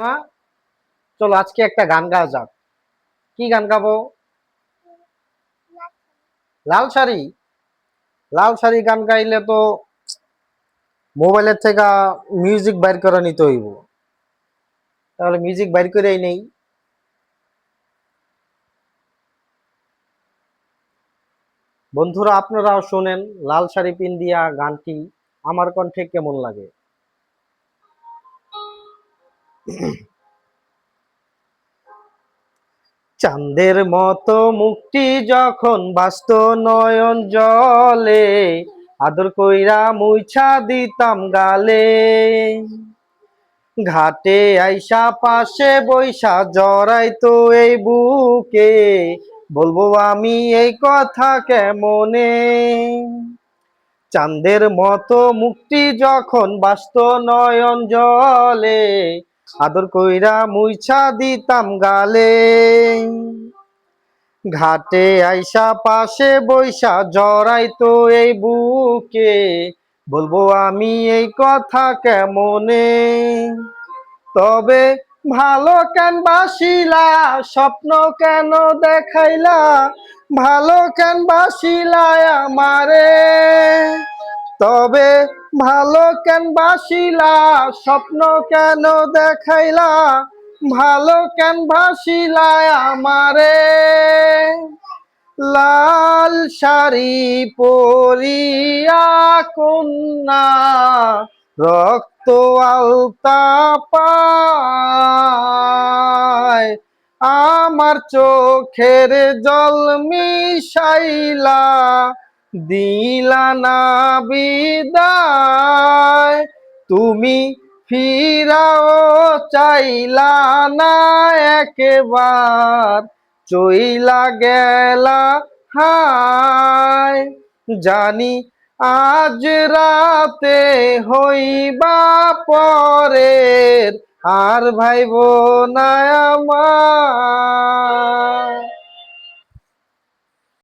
মা, চলো আজকে একটা গান গাওয়া যাক। কি গান গাবো? লাল শাড়ি। লাল শাড়ি গান গাইলে তো মোবাইলের থেকে মিউজিক বাইর করে নিতে হইব। তাহলে মিউজিক বাইর করেই নেই। বন্ধুরা, আপনারাও শোনেন লাল শাড়ি পিন্দিয়া গানটি আমার কণ্ঠে কেমন লাগে। চাঁদের মতো মুখটি যখন বাস্ত নয়ন জলে, আদর কইরা মুইছা দিতাম গালে। ঘাটে আইসা পাশে বৈশা জড়াইতো এই বুকে, বলবো আমি এই কথা কেমনে। চাঁদের মতো মুক্তি যখন বাস্ত নয়ন জলে, আদর কইরা মুইছা দিতাম গালে। ঘাটে আইসা পাশে বৈশা জড়াইতো এই বুকে, বলবো আমি এই কথা কেমনে। তবে ভালো কেন বাসিলা, স্বপ্ন কেন দেখাইলা, ভালো কেন বাসিলা আমারে। তবে ভালো কেন বাসিলা, স্বপ্ন কেন দেখাইলা, ভালো কেন বাসিলা আমারে। লাল শাড়ি পরিয়া কন্যা, রক্ত আলতা পায়, আমার চোখের জল মিশাইলা দিলা না বিদায়। তুমি ফিরাও চাইলা না একেবার, চইলা গেলা হায়। জানি আজ রাতে হইবা পরের, আর ভাইব না আমার।